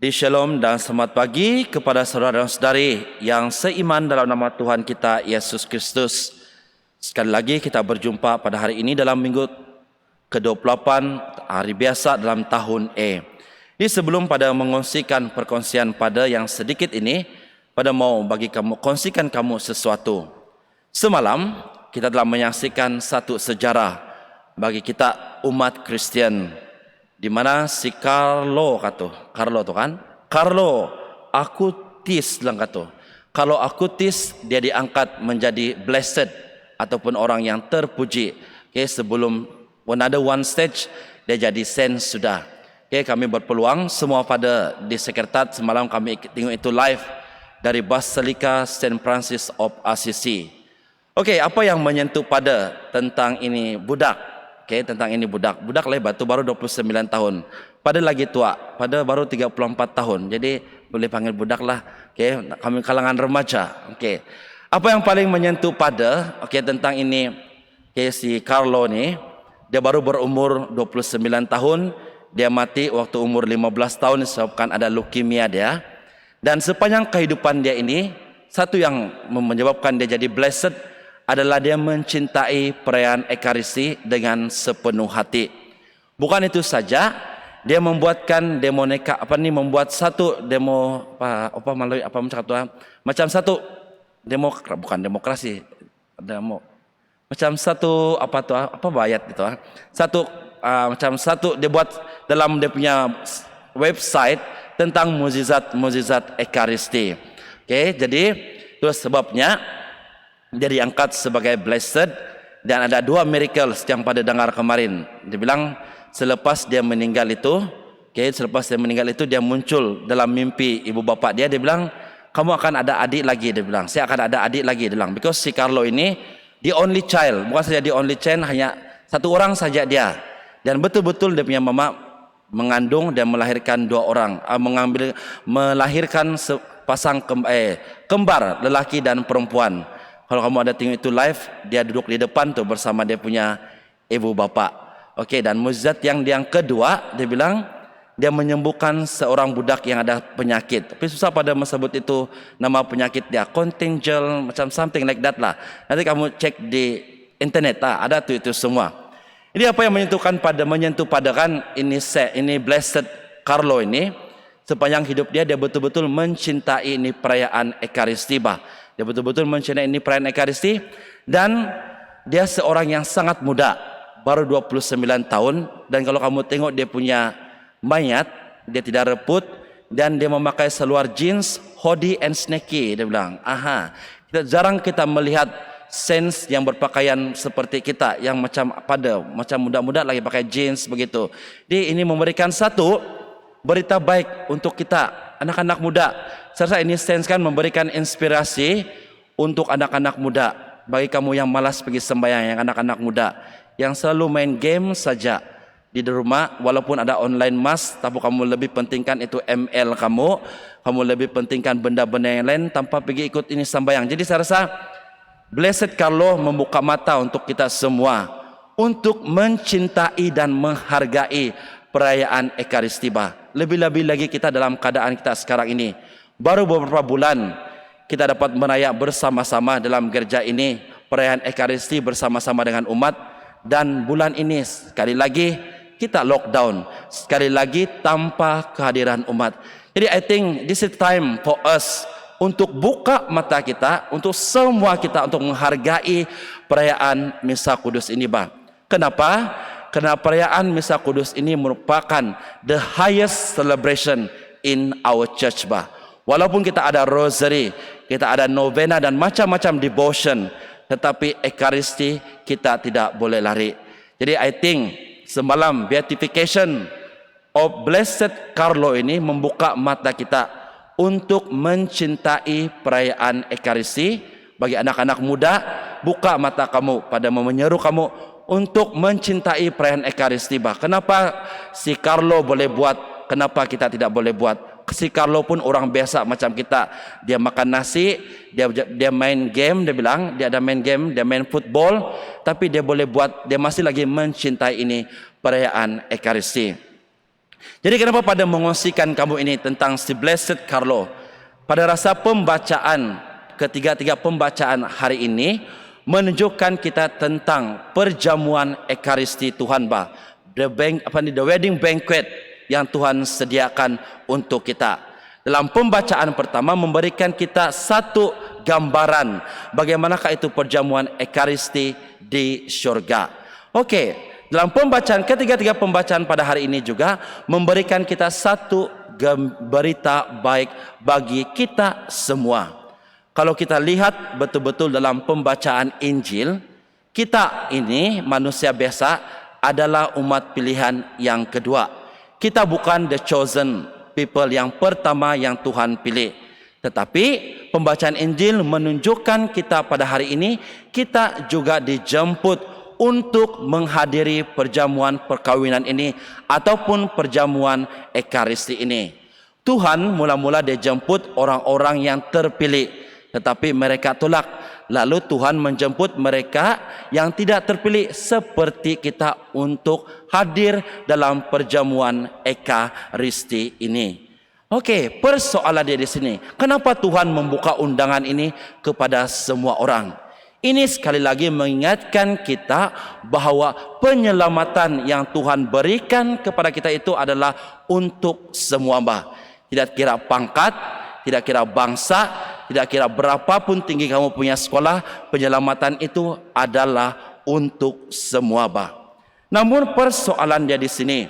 Di Shalom dan selamat pagi kepada saudara dan saudari yang seiman dalam nama Tuhan kita Yesus Kristus. Sekali lagi kita berjumpa pada hari ini dalam minggu ke-28 hari biasa dalam tahun E. Di sebelum pada mengongsikan perkongsian pada yang sedikit ini, pada mau bagi kamu kongsikan kamu sesuatu. Semalam kita telah menyaksikan satu sejarah bagi kita umat Kristian, di mana si Carlo tu kan, Carlo Acutis bilang kalau Acutis dia diangkat menjadi blessed ataupun orang yang terpuji. Sebelum another one stage dia jadi saint sudah. Kami berpeluang semua pada di sekretariat semalam kami tengok itu live dari Basilika Saint Francis of Assisi. Apa yang menyentuh pada tentang ini budak? Tentang ini budak lebat tu baru 29 tahun. Pada lagi tua, pada baru 34 tahun. Jadi boleh panggil budak lah. Kami kalangan remaja. Apa yang paling menyentuh pada tentang ini, si Carlo ni, dia baru berumur 29 tahun, dia mati waktu umur 15 tahun disebabkan ada leukemia dia. Dan sepanjang kehidupan dia ini, satu yang menyebabkan dia jadi blessed adalah dia mencintai perayaan Ekaristi dengan sepenuh hati. Bukan itu saja, dia membuatkan membuat satu demo macam satu demo, bukan demokrasi, macam satu bayat gitu. Macam satu dia buat dalam dia punya website tentang mukjizat Ekaristi. Jadi itu sebabnya dia diangkat sebagai blessed, dan ada 2 miracles yang pada dengar kemarin. Dia bilang selepas dia meninggal itu, dia muncul dalam mimpi ibu bapa dia. Dia bilang kamu akan ada adik lagi. Dia bilang saya akan ada adik lagi. Dia bilang because si Carlo ini the only child, bukan saja the only child, hanya satu orang saja dia. Dan betul-betul dia punya mama mengandung dan melahirkan 2 orang, melahirkan sepasang kembar lelaki dan perempuan. Kalau kamu ada tengok itu live, dia duduk di depan tu bersama dia punya ibu bapa. Dan mukjizat yang kedua, dia bilang dia menyembuhkan seorang budak yang ada penyakit. Tapi susah pada sebut itu nama penyakit dia, contingel macam something like that lah. Nanti kamu cek di internet ada tu itu semua. Jadi apa yang menyentuh pada kan ini blessed Carlo ini, sepanjang hidup dia betul-betul mencintai ini perayaan Ekaristi Dia betul-betul mencintai ini perayaan Ekaristi, dan dia seorang yang sangat muda, baru 29 tahun. Dan kalau kamu tengok dia punya mayat, dia tidak reput, dan dia memakai seluar jeans, hoodie and snaky. Dia bilang, jarang kita melihat saints yang berpakaian seperti kita, yang macam muda-muda lagi pakai jeans begitu. Jadi ini memberikan satu berita baik untuk kita, anak-anak muda. Saya rasa ini sense kan memberikan inspirasi untuk anak-anak muda. Bagi kamu yang malas pergi sembahyang, yang anak-anak muda yang selalu main game saja di rumah, walaupun ada online mass, tapi kamu lebih pentingkan itu ML kamu lebih pentingkan benda-benda yang lain tanpa pergi ikut ini sembahyang. Jadi saya rasa Blessed Carlo membuka mata untuk kita semua untuk mencintai dan menghargai perayaan Ekaristi. Lebih-lebih lagi kita dalam keadaan kita sekarang ini. Baru beberapa bulan kita dapat meraya bersama-sama dalam gereja ini perayaan Ekaristi bersama-sama dengan umat, dan bulan ini sekali lagi kita lockdown, sekali lagi tanpa kehadiran umat. Jadi I think this is time for us untuk buka mata kita, untuk semua kita untuk menghargai perayaan Misa Kudus ini. Kenapa? Karena perayaan Misa Kudus ini merupakan the highest celebration in our church. Walaupun kita ada rosary, kita ada novena dan macam-macam devotion, tetapi Ekaristi kita tidak boleh lari. Jadi I think semalam beatification of Blessed Carlo ini membuka mata kita untuk mencintai perayaan Ekaristi. Bagi anak-anak muda, buka mata kamu pada menyeru kamu untuk mencintai perayaan Ekaristi. Kenapa si Carlo boleh buat, kenapa kita tidak boleh buat? Si Carlo pun orang biasa macam kita. Dia makan nasi, dia main game, dia bilang dia ada main game, dia main football, tapi dia boleh buat, dia masih lagi mencintai ini perayaan Ekaristi. Jadi kenapa pada mengongsikan kamu ini tentang si Blessed Carlo? Pada rasa pembacaan, ketiga-tiga pembacaan hari ini menunjukkan kita tentang perjamuan Ekaristi Tuhan bah. The wedding banquet yang Tuhan sediakan untuk kita. Dalam pembacaan pertama memberikan kita satu gambaran bagaimanakah itu perjamuan Ekaristi di syurga. Okey. Dalam pembacaan, ketiga-tiga pembacaan pada hari ini juga memberikan kita satu berita baik bagi kita semua. Kalau kita lihat betul-betul dalam pembacaan Injil, kita ini manusia biasa adalah umat pilihan yang kedua. Kita bukan the chosen people yang pertama yang Tuhan pilih. Tetapi pembacaan Injil menunjukkan kita pada hari ini, kita juga dijemput untuk menghadiri perjamuan perkawinan ini ataupun perjamuan Ekaristi ini. Tuhan mula-mula dia jemput orang-orang yang terpilih, tetapi mereka tolak. Lalu Tuhan menjemput mereka yang tidak terpilih seperti kita untuk hadir dalam perjamuan Ekaristi ini. Okey, persoalan dia di sini. Kenapa Tuhan membuka undangan ini kepada semua orang? Ini sekali lagi mengingatkan kita bahawa penyelamatan yang Tuhan berikan kepada kita itu adalah untuk semua bah. Tidak kira pangkat, tidak kira bangsa, tidak kira berapapun tinggi kamu punya sekolah, penyelamatan itu adalah untuk semua bah. Namun persoalan dia di sini,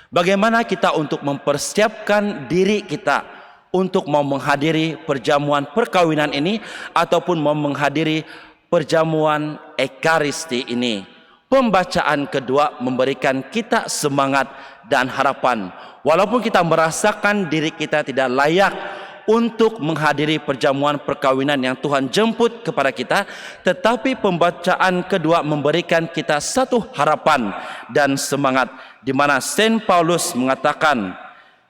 bagaimana kita untuk mempersiapkan diri kita untuk mau menghadiri perjamuan perkawinan ini ataupun mau menghadiri perjamuan Ekaristi ini. Pembacaan kedua memberikan kita semangat dan harapan. Walaupun kita merasakan diri kita tidak layak untuk menghadiri perjamuan perkawinan yang Tuhan jemput kepada kita, tetapi pembacaan kedua memberikan kita satu harapan dan semangat, di mana Saint Paulus mengatakan,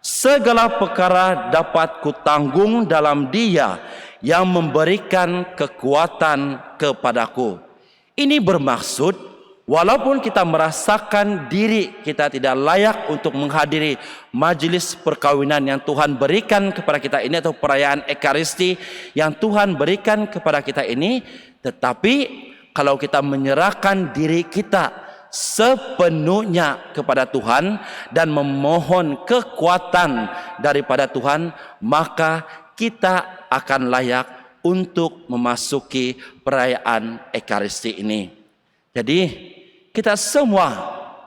segala perkara dapat kutanggung dalam Dia yang memberikan kekuatan kepadaku. Ini bermaksud, walaupun kita merasakan diri kita tidak layak untuk menghadiri majlis perkawinan yang Tuhan berikan kepada kita ini, atau perayaan Ekaristi yang Tuhan berikan kepada kita ini, tetapi kalau kita menyerahkan diri kita sepenuhnya kepada Tuhan dan memohon kekuatan daripada Tuhan, maka kita akan layak untuk memasuki perayaan Ekaristi ini. Jadi kita semua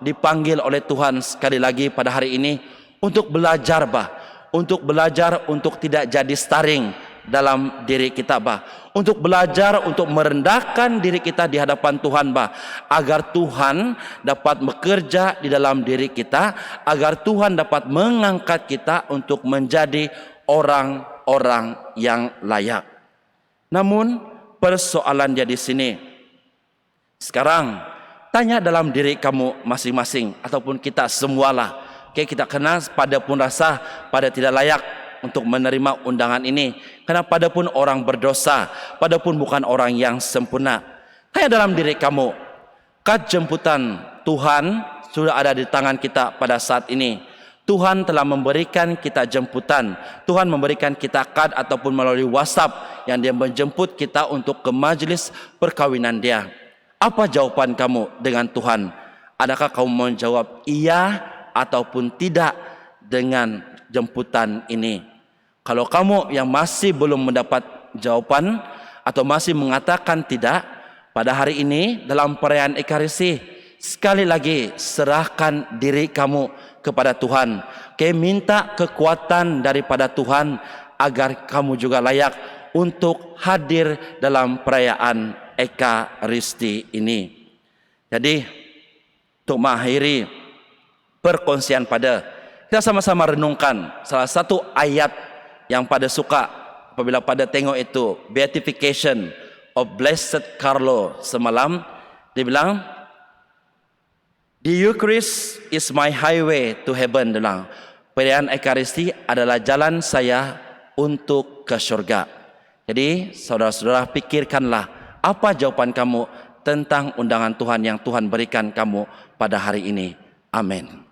dipanggil oleh Tuhan sekali lagi pada hari ini untuk belajar bah, untuk belajar untuk tidak jadi staring dalam diri kita bah, untuk belajar untuk merendahkan diri kita di hadapan Tuhan bah, agar Tuhan dapat bekerja di dalam diri kita, agar Tuhan dapat mengangkat kita untuk menjadi orang-orang yang layak. Namun persoalan dia di sini. Sekarang tanya dalam diri kamu masing-masing ataupun kita semualah. Okay, kita kenal pada pun rasa pada tidak layak untuk menerima undangan ini, karena pada pun orang berdosa, pada pun bukan orang yang sempurna. Tanya dalam diri kamu, kad jemputan Tuhan sudah ada di tangan kita pada saat ini. Tuhan telah memberikan kita jemputan, Tuhan memberikan kita kad ataupun melalui WhatsApp yang dia menjemput kita untuk ke majlis perkawinan dia. Apa jawaban kamu dengan Tuhan? Adakah kamu menjawab iya ataupun tidak dengan jemputan ini? Kalau kamu yang masih belum mendapat jawaban atau masih mengatakan tidak, pada hari ini dalam perayaan Ekaristi, sekali lagi serahkan diri kamu kepada Tuhan. Minta kekuatan daripada Tuhan agar kamu juga layak untuk hadir dalam perayaan Ekaristi ini. Jadi untuk mengakhiri perkongsian pada, kita sama-sama renungkan salah satu ayat yang pada suka apabila pada tengok itu Beatification of Blessed Carlo semalam. Dia bilang, the Eucharist is my highway to heaven. Dia bilang, perayaan Ekaristi adalah jalan saya untuk ke surga. Jadi saudara-saudara, pikirkanlah apa jawaban kamu tentang undangan Tuhan yang Tuhan berikan kamu pada hari ini. Amin.